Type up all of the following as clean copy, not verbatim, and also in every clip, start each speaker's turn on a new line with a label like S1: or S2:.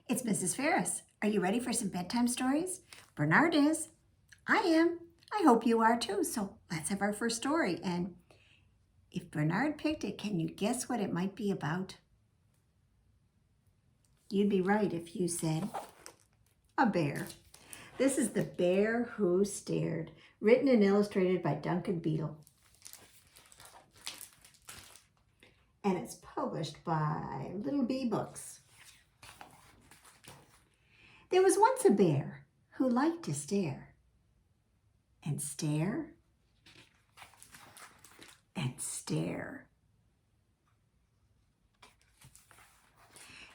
S1: It's Mrs. Ferris. Are you ready for some bedtime stories? Bernard is. I am. I hope you are too. So let's have our first story. And if Bernard picked it, can you guess what it might be about? You'd be right if you said a bear. This is The Bear Who Stared, written and illustrated by Duncan Beedle. And it's published by Little Bee Books. There was once a bear who liked to stare and stare and stare.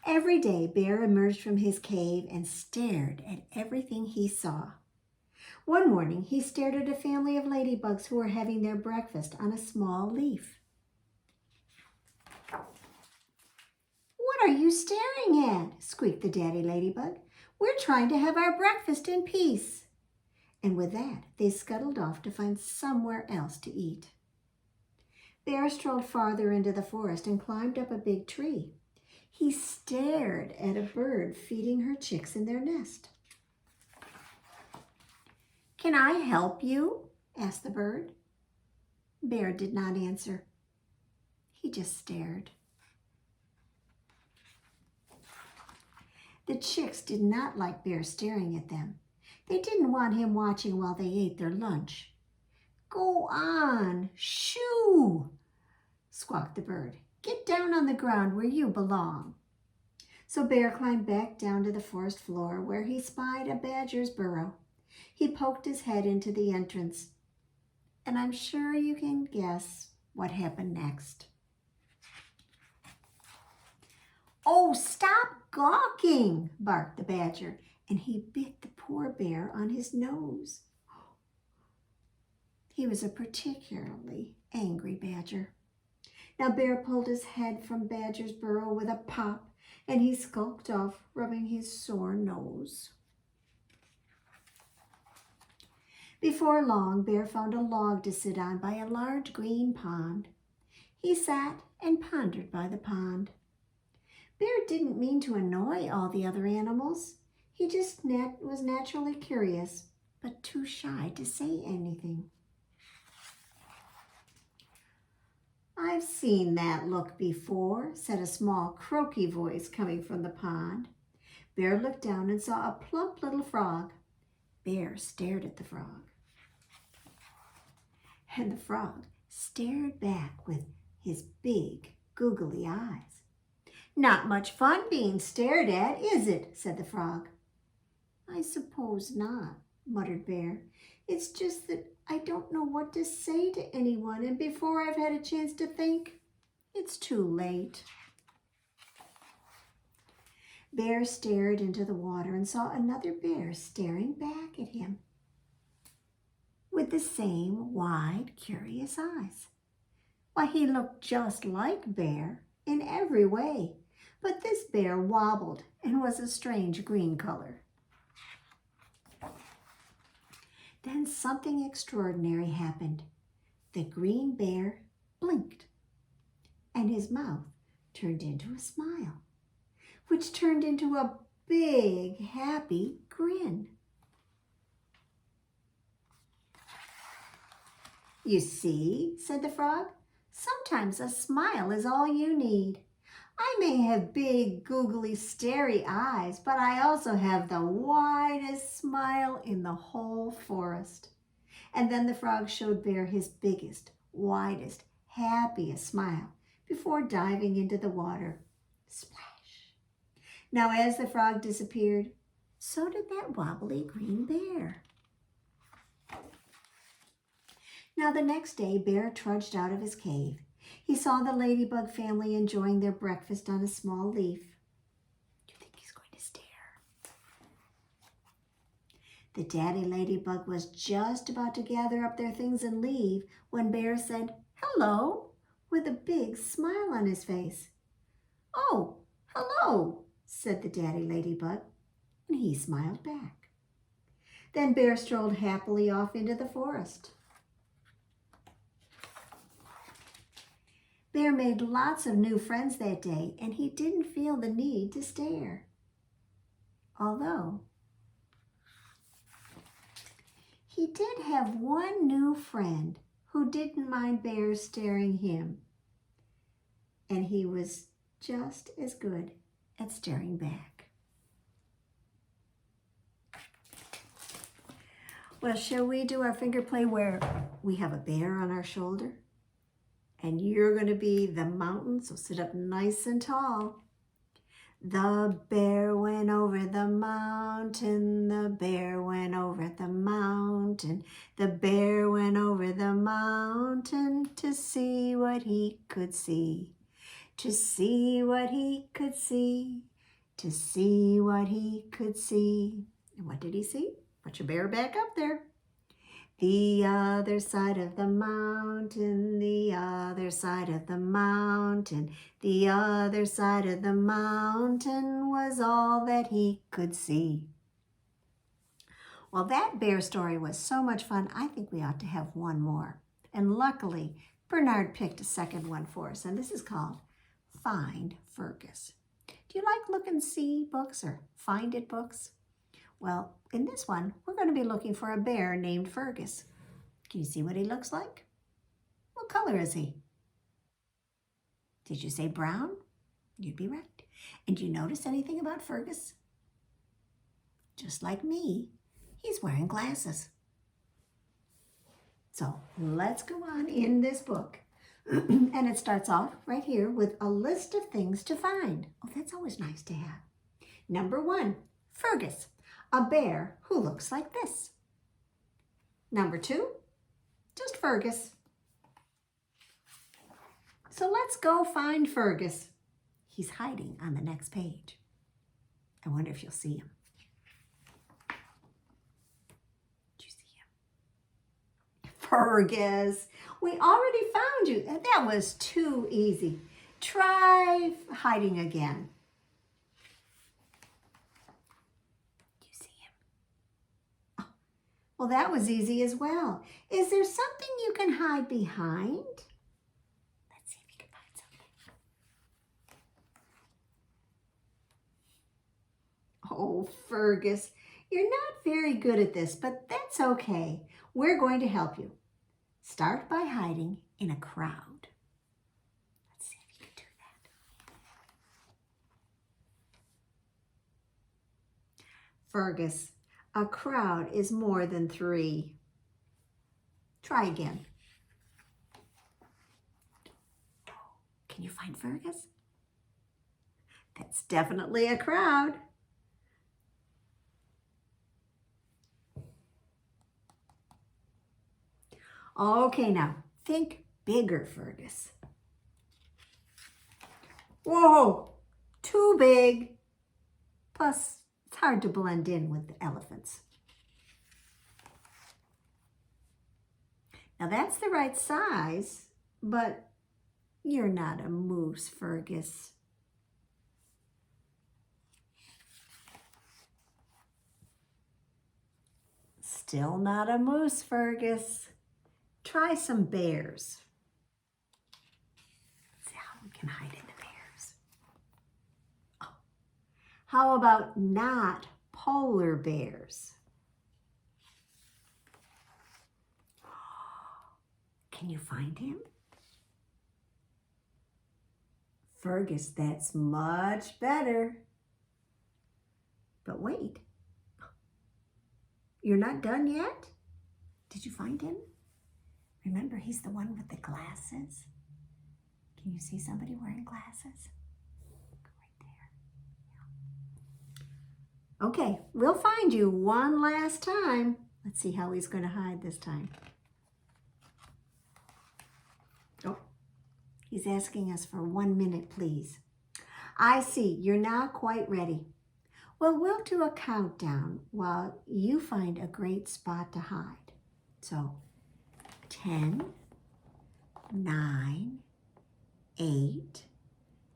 S1: Every day, Bear emerged from his cave and stared at everything he saw. One morning, he stared at a family of ladybugs who were having their breakfast on a small leaf. "What are you staring at?" squeaked the daddy ladybug. "We're trying to have our breakfast in peace." And with that, they scuttled off to find somewhere else to eat. Bear strolled farther into the forest and climbed up a big tree. He stared at a bird feeding her chicks in their nest. "Can I help you?" asked the bird. Bear did not answer. He just stared. The chicks did not like Bear staring at them. They didn't want him watching while they ate their lunch. "Go on, shoo!" squawked the bird. "Get down on the ground where you belong." So Bear climbed back down to the forest floor where he spied a badger's burrow. He poked his head into the entrance, and I'm sure you can guess what happened next. "Oh, stop gawking!" barked the badger, and he bit the poor bear on his nose. He was a particularly angry badger. Now Bear pulled his head from Badger's burrow with a pop, and he skulked off, rubbing his sore nose. Before long, Bear found a log to sit on by a large green pond. He sat and pondered by the pond. Bear didn't mean to annoy all the other animals. He just was naturally curious, but too shy to say anything. "I've seen that look before," said a small croaky voice coming from the pond. Bear looked down and saw a plump little frog. Bear stared at the frog. And the frog stared back with his big, googly eyes. "Not much fun being stared at, is it?" said the frog. "I suppose not," muttered Bear. "It's just that I don't know what to say to anyone, and before I've had a chance to think, it's too late." Bear stared into the water and saw another bear staring back at him with the same wide, curious eyes. Why, he looked just like Bear in every way, but this bear wobbled and was a strange green color. Then something extraordinary happened. The green bear blinked, and his mouth turned into a smile, which turned into a big, happy grin. "You see," said the frog, "sometimes a smile is all you need. I may have big, googly, starey eyes, but I also have the widest smile in the whole forest." And then the frog showed Bear his biggest, widest, happiest smile before diving into the water. Splash! Now, as the frog disappeared, so did that wobbly green bear. Now, the next day, Bear trudged out of his cave. He saw the ladybug family enjoying their breakfast on a small leaf. Do you think he's going to stare? The daddy ladybug was just about to gather up their things and leave when Bear said, "Hello," with a big smile on his face. "Oh, hello," said the daddy ladybug, and he smiled back. Then Bear strolled happily off into the forest. Bear made lots of new friends that day, and he didn't feel the need to stare. although he did have one new friend who didn't mind bears staring him, and he was just as good at staring back. Well, shall we do our finger play where we have a bear on our shoulder? And you're going to be the mountain, so sit up nice and tall. The bear went over the mountain, the bear went over the mountain, the bear went over the mountain to see what he could see, to see what he could see, to see what he could see. And what did he see? Put your bear back up there. The other side of the mountain, the other side of the mountain, the other side of the mountain was all that he could see. Well, that bear story was so much fun, I think we ought to have one more. And luckily, Bernard picked a second one for us, and this is called Find Fergus. Do you like look and see books or find it books? Well, in this one, we're going to be looking for a bear named Fergus. Can you see what he looks like? What color is he? Did you say brown? You'd be right. And do you notice anything about Fergus? Just like me, he's wearing glasses. So let's go on in this book. And it starts off right here with a list of things to find. Oh, that's always nice to have. Number 1, Fergus. A bear who looks like this. Number 2, just Fergus. So let's go find Fergus. He's hiding on the next page. I wonder if you'll see him. Did you see him? Fergus, we already found you. That was too easy. Try hiding again. Well, that was easy as well. Is there something you can hide behind? Let's see if you can find something. Oh, Fergus, you're not very good at this, but that's okay. We're going to help you. Start by hiding in a crowd. Let's see if you can do that. Fergus, a crowd is more than 3. Try again. Can you find Fergus? That's definitely a crowd. Okay, now think bigger, Fergus. Whoa, too big. Plus, it's hard to blend in with the elephants. Now that's the right size, but you're not a moose, Fergus. Still not a moose, Fergus. Try some bears. Let's see how we can hide in the bears. Oh. How about not polar bears? Can you find him? Fergus, that's much better. But wait, you're not done yet? Did you find him? Remember, he's the one with the glasses. Can you see somebody wearing glasses? Right there. Okay, we'll find you one last time. Let's see how he's going to hide this time. Oh, he's asking us for 1 minute, please. I see, you're not quite ready. Well, we'll do a countdown while you find a great spot to hide. So, 10, 9, 8,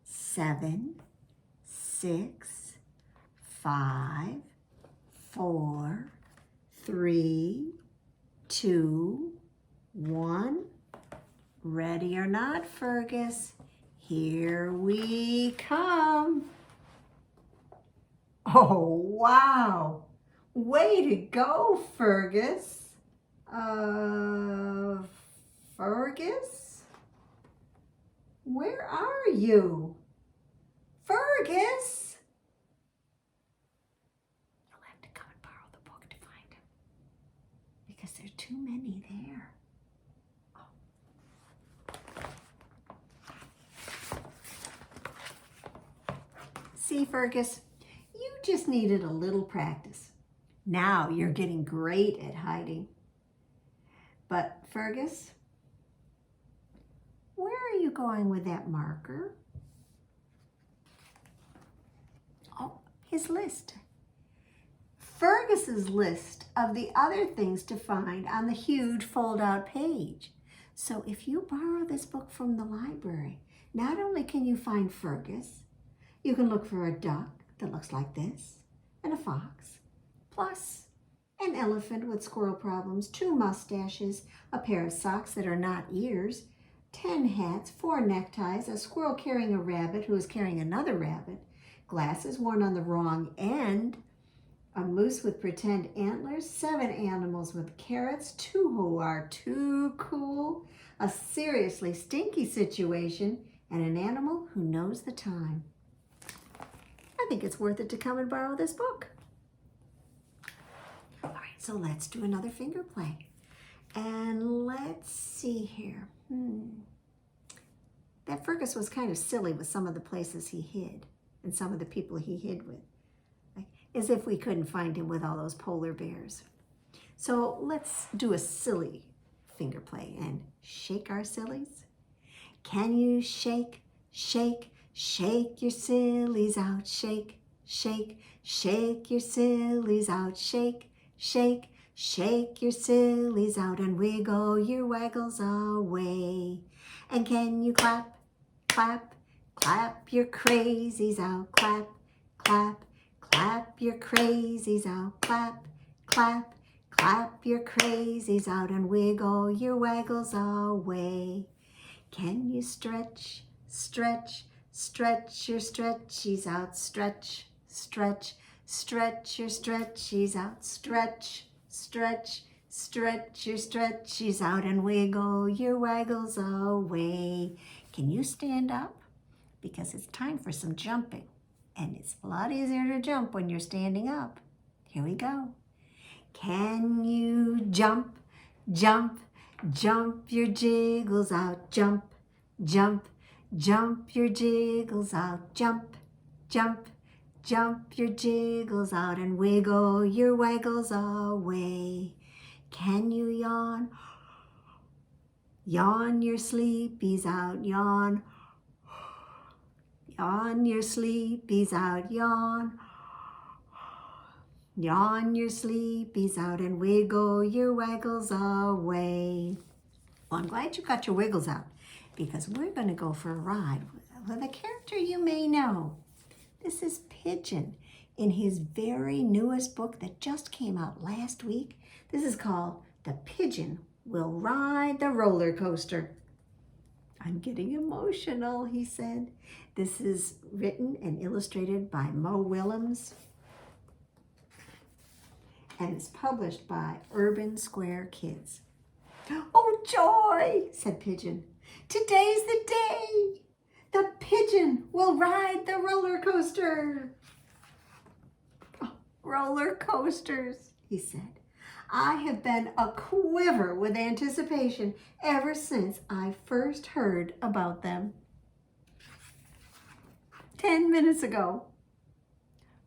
S1: 7, 6, 5, 4, 3, 2, 1. Ready or not, Fergus? Here we come. Oh, wow. Way to go, Fergus. Fergus? Where are you? Fergus? You'll have to come and borrow the book to find him because there are too many there. See, Fergus, you just needed a little practice. Now you're getting great at hiding. But Fergus, where are you going with that marker? Oh, his list. Fergus's list of the other things to find on the huge fold-out page. So if you borrow this book from the library, not only can you find Fergus, you can look for a duck that looks like this, and a fox, plus an elephant with squirrel problems, 2 mustaches, a pair of socks that are not ears, 10 hats, 4 neckties, a squirrel carrying a rabbit who is carrying another rabbit, glasses worn on the wrong end, a moose with pretend antlers, 7 animals with carrots, 2 who are too cool, a seriously stinky situation, and an animal who knows the time. I think it's worth it to come and borrow this book. All right, so let's do another finger play. And let's see here. That Fergus was kind of silly with some of the places he hid and some of the people he hid with. Like, as if we couldn't find him with all those polar bears. So let's do a silly finger play and shake our sillies. Can you shake, shake, shake your sillies out, shake, shake, shake your sillies out, shake, shake, shake your sillies out and wiggle your waggles away. And can you clap, clap, clap your crazies out, clap, clap, clap your crazies out, clap, clap, clap your crazies out and wiggle your waggles away. Can you stretch, stretch, stretch your stretchies out, stretch, stretch, stretch your stretchies out, stretch, stretch, stretch your stretchies out and wiggle your waggles away. Can you stand up? Because it's time for some jumping. And it's a lot easier to jump when you're standing up. Here we go. Can you jump, jump, jump your jiggles out, jump, jump, jump your jiggles out, jump, jump, jump your jiggles out and wiggle your waggles away. Can you yawn? Yawn your sleepies out, yawn. Yawn your sleepies out, yawn. Yawn your sleepies out and wiggle your waggles away. Well, I'm glad you got your wiggles out because we're going to go for a ride with a character you may know. This is Pigeon in his very newest book that just came out last week. This is called The Pigeon Will Ride the Roller Coaster. I'm getting emotional, he said. This is written and illustrated by Willems. And it's published by Urban Square Kids. Oh, joy, said Pigeon. Today's the day. The pigeon will ride the roller coaster. Oh, roller coasters, he said. I have been a quiver with anticipation ever since I first heard about them 10 minutes ago.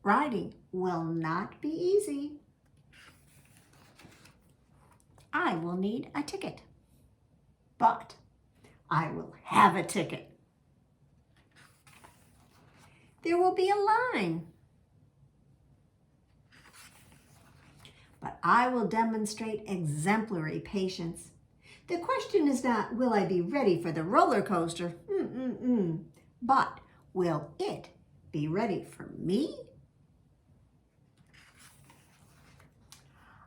S1: Riding will not be easy. I will need a ticket, but I will have a ticket. There will be a line, but I will demonstrate exemplary patience. The question is not, will I be ready for the roller coaster? But will it be ready for me?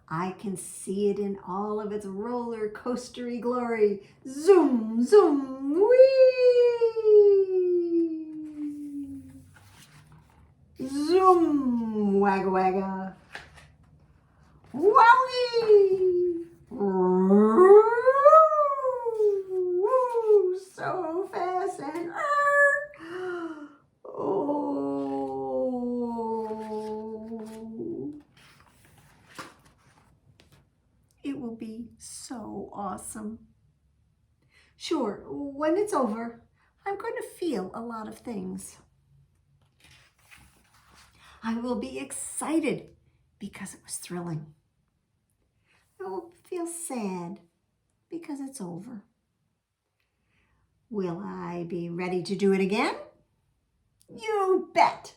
S1: I can see it in all of its roller coastery glory. Zoom, zoom, whee! Zoom, wagga wagga. Wowie! So fast and oh, it will be so awesome. Sure, when it's over, I'm going to feel a lot of things. I will be excited because it was thrilling. I will feel sad because it's over. Will I be ready to do it again? You bet.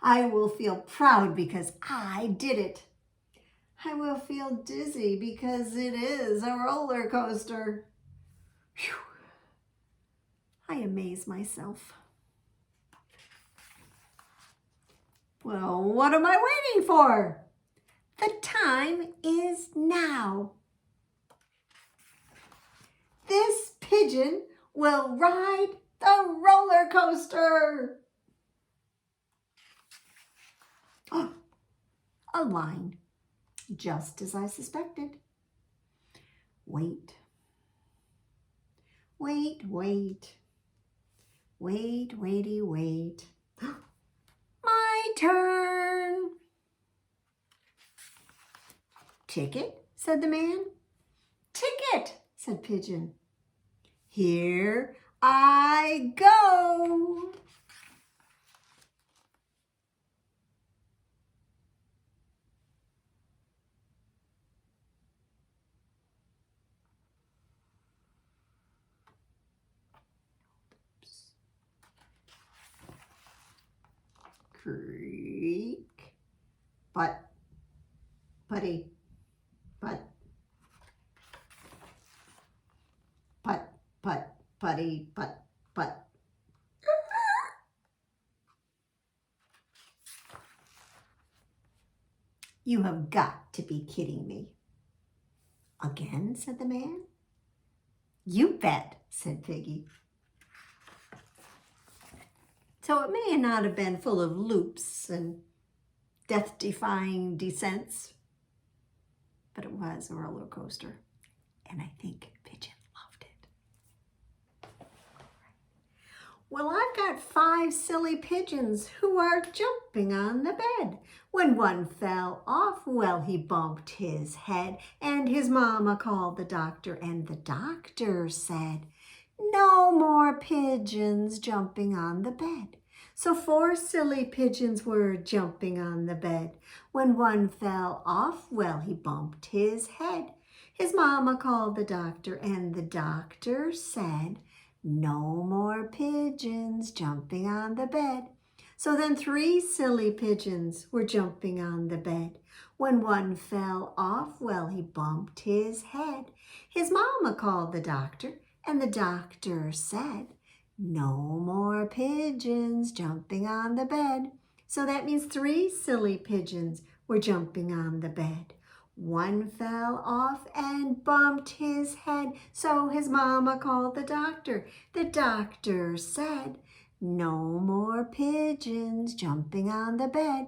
S1: I will feel proud because I did it. I will feel dizzy because it is a roller coaster. Whew. I amaze myself. Well, what am I waiting for? The time is now. This pigeon will ride the roller coaster. Oh, a line, just as I suspected. Wait, wait, wait, wait, waity, wait. My turn. Ticket, said the man. Ticket, said Pigeon. Here I go. Creak, but, putty, but, put, putty, but. You have got to be kidding me. Again, said the man. You bet, said Piggy. So it may not have been full of loops and death-defying descents, but it was a roller coaster, and I think Pigeon loved it. Well, I've got 5 silly pigeons who are jumping on the bed. When one fell off, well, he bumped his head, and his mama called the doctor, and the doctor said, no more pigeons jumping on the bed. So 4 silly pigeons were jumping on the bed. When one fell off, well, he bumped his head. His mama called the doctor, and the doctor said, no more pigeons jumping on the bed. So then 3 silly pigeons were jumping on the bed. When one fell off, well, he bumped his head. His mama called the doctor, and the doctor said, no more pigeons jumping on the bed. So that means 3 silly pigeons were jumping on the bed. One fell off and bumped his head, so his mama called the doctor. The doctor said, no more pigeons jumping on the bed.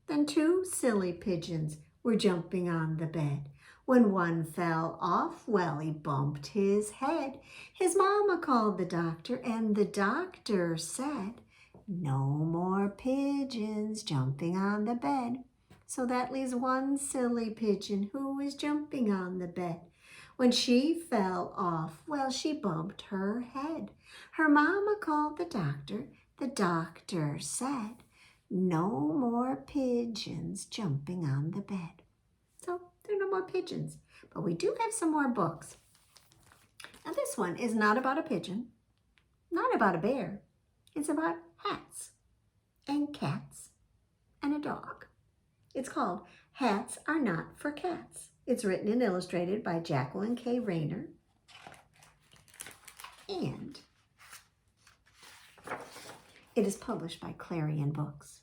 S1: Then 2 silly pigeons were jumping on the bed. When one fell off, well, he bumped his head. His mama called the doctor, and the doctor said, no more pigeons jumping on the bed. So that leaves 1 silly pigeon who was jumping on the bed. When she fell off, well, she bumped her head. Her mama called the doctor. The doctor said, no more pigeons jumping on the bed. So there are no more pigeons, but we do have some more books. Now this one is not about a pigeon, not about a bear. It's about hats and cats and a dog. It's called Hats Are Not for Cats. It's written and illustrated by Jacqueline K. Rayner. And it is published by Clarion Books.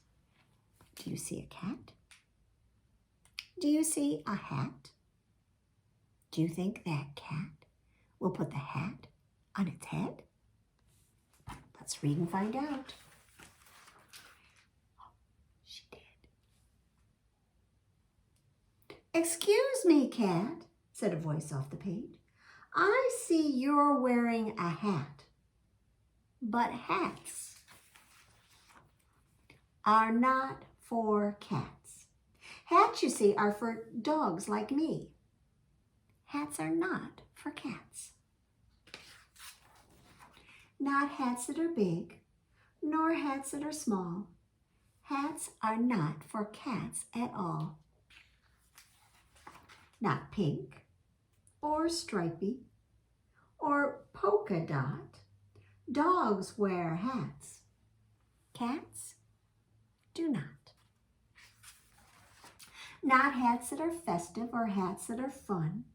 S1: Do you see a cat? Do you see a hat? Do you think that cat will put the hat on its head? Let's read and find out. "Excuse me, Cat," said a voice off the page. "I see you're wearing a hat, but hats are not for cats. Hats, you see, are for dogs like me. Hats are not for cats. Not hats that are big, nor hats that are small. Hats are not for cats at all. Not pink, or stripy, or polka dot. Dogs wear hats. Cats do not. Not hats that are festive or hats that are fun.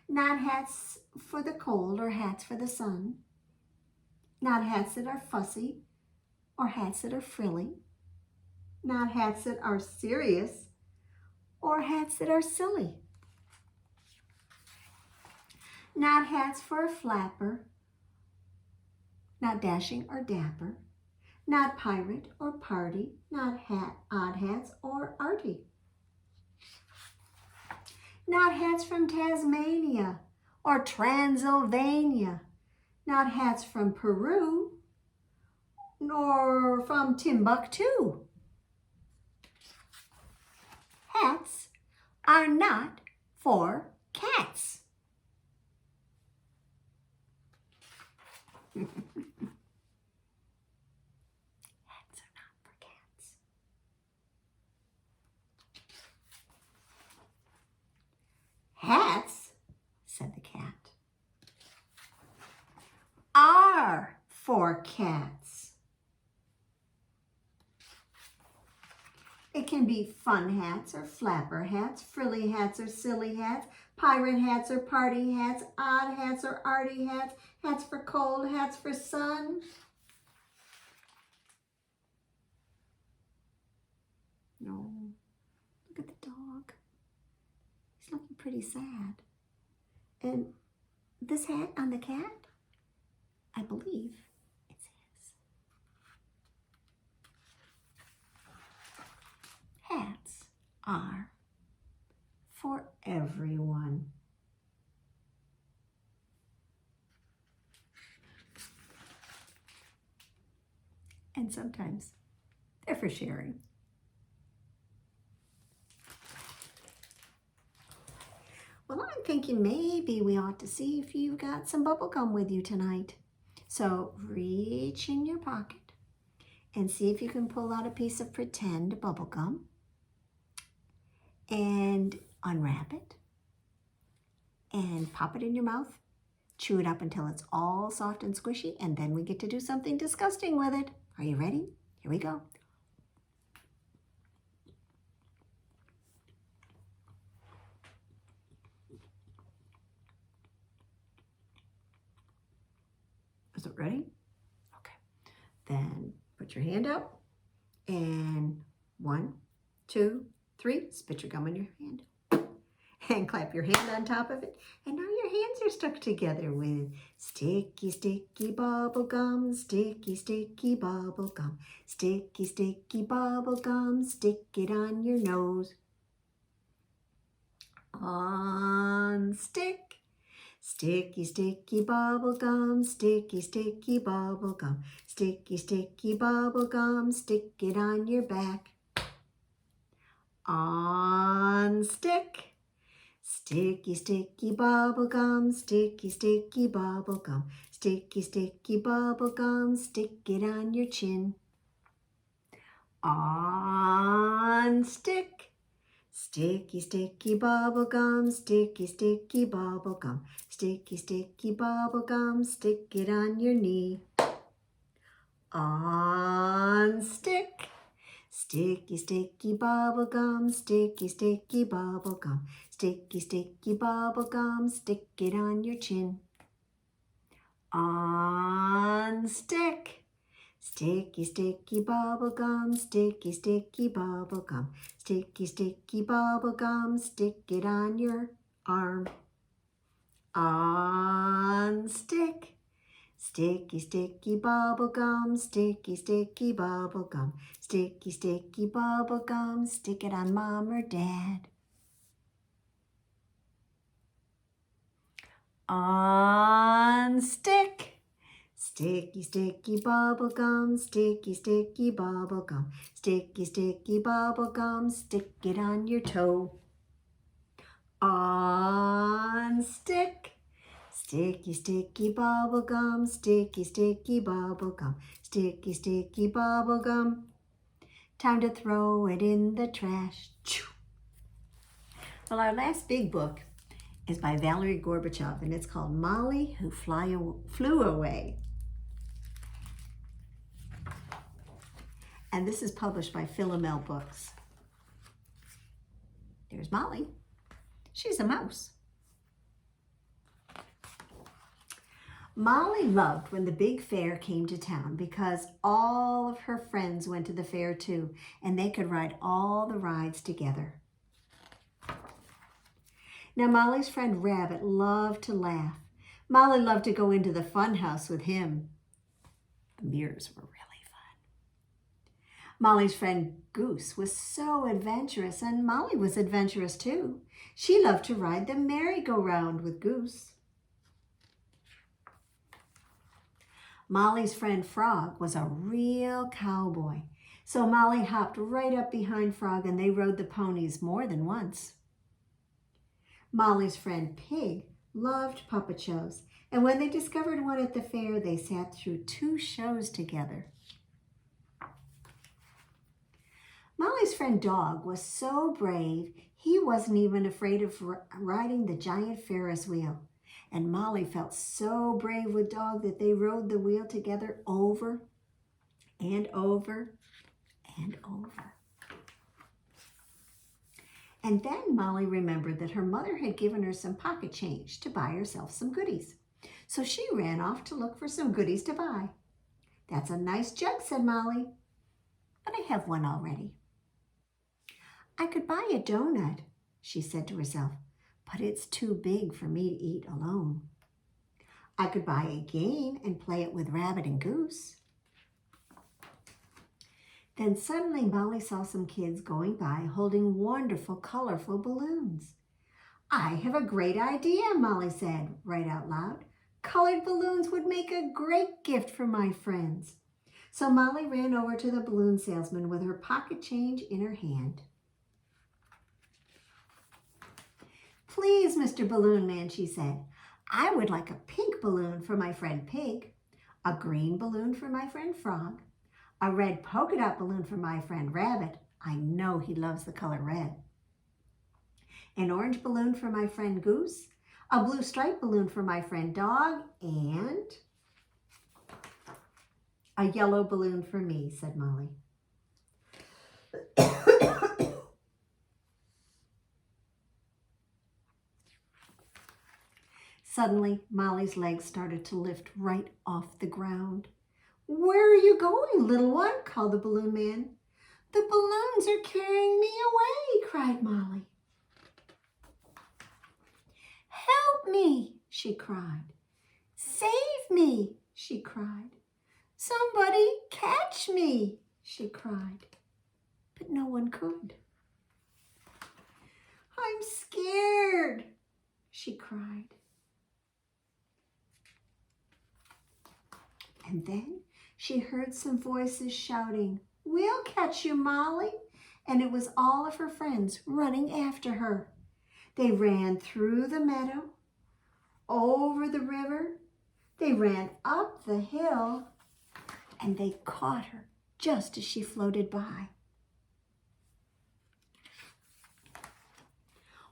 S1: Not hats for the cold or hats for the sun. Not hats that are fussy or hats that are frilly. Not hats that are serious or hats that are silly. Not hats for a flapper. Not dashing or dapper. Not pirate or party. Not odd hats or arty. Not hats from Tasmania or Transylvania. Not hats from Peru nor from Timbuktu. Hats are not for cats. Hats are not for cats. Hats, said the cat, are for cats. It can be fun hats or flapper hats, frilly hats or silly hats, pirate hats or party hats, odd hats or arty hats, hats for cold, hats for sun. No, look at the dog. He's looking pretty sad. And this hat on the cat, I believe it's his. Hats are for everyone. And sometimes they're for sharing. Well, I'm thinking maybe we ought to see if you've got some bubble gum with you tonight. So reach in your pocket and see if you can pull out a piece of pretend bubble gum and unwrap it and pop it in your mouth. Chew it up until it's all soft and squishy, and then we get to do something disgusting with it. Are you ready? Here we go. Is it ready? Okay. Then put your hand up and 1, 2, 3, spit your gum in your hand. And clap your hand on top of it. And now your hands are stuck together with sticky, sticky bubble gum, sticky, sticky bubble gum, sticky, sticky bubble gum, stick it on your nose. On stick. Sticky, sticky bubble gum, sticky, sticky bubble gum, sticky, sticky bubble gum, stick it on your back. On stick. Sticky, sticky bubble gum, sticky, sticky bubble gum, sticky, sticky bubble gum, stick it on your chin. On stick. Sticky, sticky bubble gum, sticky, sticky bubble gum, sticky, sticky bubble gum, stick it on your knee. On stick. Sticky, sticky bubble gum, sticky, sticky bubble gum, sticky, sticky bubble gum, stick it on your chin. On stick. Sticky, sticky bubble gum, sticky, sticky bubble gum, sticky, sticky bubble gum, stick it on your arm. On stick. Sticky, sticky bubble gum, sticky, sticky bubble gum, sticky, sticky bubble gum, stick it on mom or dad. On stick. Sticky, sticky bubble gum, sticky, sticky bubble gum, sticky, sticky bubble gum, stick it on your toe. On stick. Sticky, sticky bubble gum, sticky, sticky bubble gum, sticky, sticky bubble gum. Time to throw it in the trash. Well, our last big book is by Valeri Gorbachev, and it's called Molly Who Flew Away. And this is published by Philomel Books. There's Molly. She's a mouse. Molly loved when the big fair came to town because all of her friends went to the fair too, and they could ride all the rides together. Now, Molly's friend Rabbit loved to laugh. Molly loved to go into the fun house with him. The mirrors were really fun. Molly's friend Goose was so adventurous, and Molly was adventurous too. She loved to ride the merry-go-round with Goose. Molly's friend Frog was a real cowboy, so Molly hopped right up behind Frog and they rode the ponies more than once. Molly's friend Pig loved puppet shows, and when they discovered one at the fair, they sat through 2 shows together. Molly's friend Dog was so brave, he wasn't even afraid of riding the giant Ferris wheel. And Molly felt so brave with Dog that they rode the wheel together over and over and over. And then Molly remembered that her mother had given her some pocket change to buy herself some goodies. So she ran off to look for some goodies to buy. "That's a nice jug," said Molly, "but I have one already." "I could buy a donut," she said to herself, "but it's too big for me to eat alone. I could buy a game and play it with Rabbit and Goose." Then suddenly Molly saw some kids going by holding wonderful, colorful balloons. "I have a great idea," Molly said right out loud. "Colored balloons would make a great gift for my friends." So Molly ran over to the balloon salesman with her pocket change in her hand. "Please, Mr. Balloon Man," she said, "I would like a pink balloon for my friend Pig, a green balloon for my friend Frog, a red polka dot balloon for my friend Rabbit. I know he loves the color red. An orange balloon for my friend Goose, a blue striped balloon for my friend Dog, and a yellow balloon for me," said Molly. Suddenly, Molly's legs started to lift right off the ground. "Where are you going, little one?" called the balloon man. "The balloons are carrying me away," cried Molly. "Help me," she cried. "Save me," she cried. "Somebody catch me," she cried. But no one could. "I'm scared," she cried. And then she heard some voices shouting, "We'll catch you, Molly!" And it was all of her friends running after her. They ran through the meadow, over the river, they ran up the hill, and they caught her just as she floated by.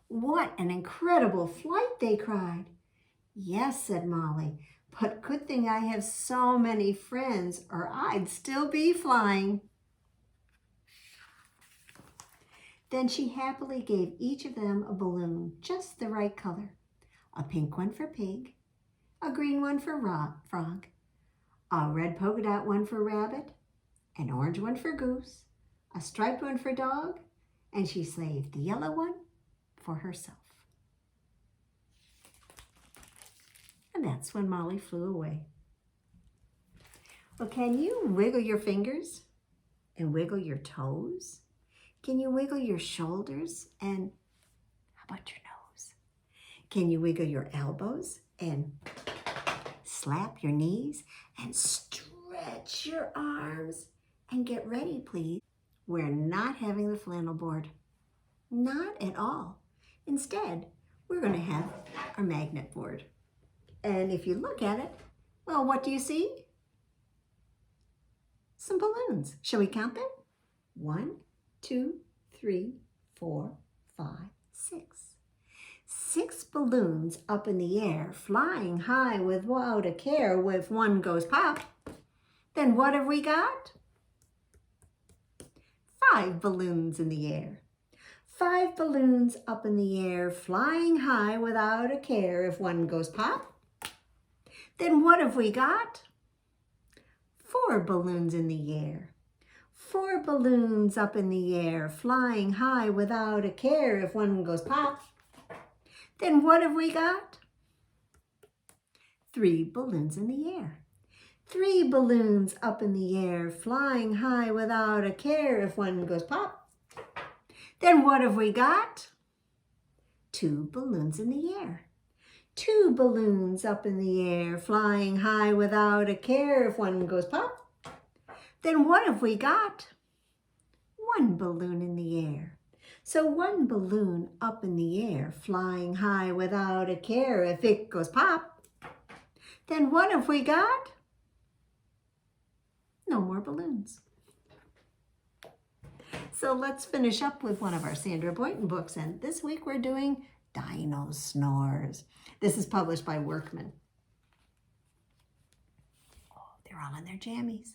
S1: "What an incredible flight!" they cried. "Yes," said Molly, "but good thing I have so many friends, or I'd still be flying." Then she happily gave each of them a balloon, just the right color. A pink one for Pig, a green one for Frog, a red polka dot one for Rabbit, an orange one for Goose, a striped one for Dog, and she saved the yellow one for herself. And that's when Molly flew away. Well, can you wiggle your fingers and wiggle your toes? Can you wiggle your shoulders and how about your nose? Can you wiggle your elbows and slap your knees and stretch your arms and get ready, please. We're not having the flannel board. Not at all. Instead, we're going to have our magnet board. And if you look at it, well, what do you see? Some balloons. Shall we count them? 1, 2, 3, 4, 5, 6. 6 balloons up in the air, flying high without a care. If one goes pop, then what have we got? 5 balloons in the air. 5 balloons up in the air, flying high without a care. If one goes pop, then what have we got? 4 balloons in the air. 4 balloons up in the air, flying high without a care. If one goes pop, then what have we got? 3 balloons in the air. 3 balloons up in the air, flying high without a care. If one goes pop, then what have we got? 2 balloons in the air. 2 balloons up in the air, flying high without a care. If one goes pop, then what have we got? 1 balloon in the air. So 1 balloon up in the air, flying high without a care. If it goes pop, then what have we got? No more balloons. So let's finish up with one of our Sandra Boynton books. And this week we're doing Dinosnores. This is published by Workman. Oh, they're all in their jammies.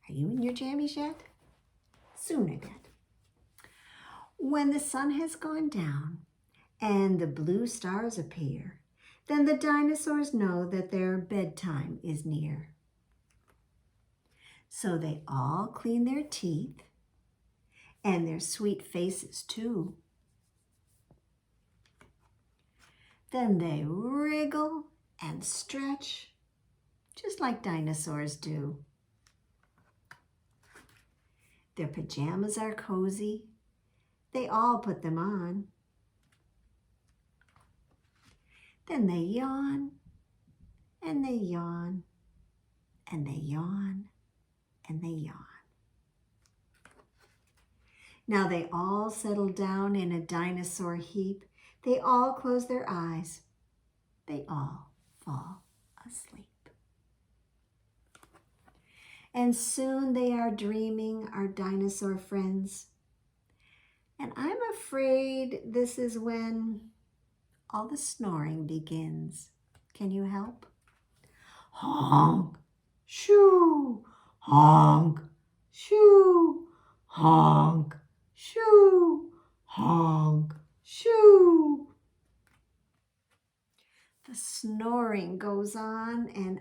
S1: Are you in your jammies yet? Soon, I bet. When the sun has gone down and the blue stars appear, then the dinosaurs know that their bedtime is near. So they all clean their teeth and their sweet faces too. Then they wriggle and stretch, just like dinosaurs do. Their pajamas are cozy. They all put them on. Then they yawn, and they yawn, and they yawn, and they yawn. Now they all settle down in a dinosaur heap. They all close their eyes. They all fall asleep. And soon they are dreaming, our dinosaur friends. And I'm afraid this is when all the snoring begins. Can you help? Honk, shoo, honk, shoo, honk, shoo, honk, shoo. The snoring goes on and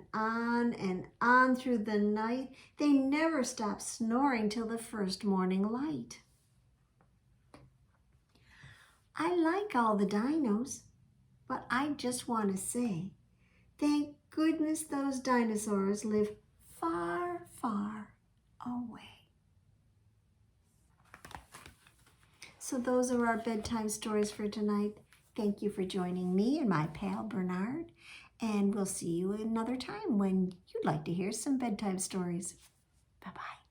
S1: on through the night. They never stop snoring till the first morning light. I like all the dinos, but I just want to say, thank goodness those dinosaurs live far, far away. So those are our bedtime stories for tonight. Thank you for joining me and my pal Bernard, and we'll see you another time when you'd like to hear some bedtime stories. Bye-bye.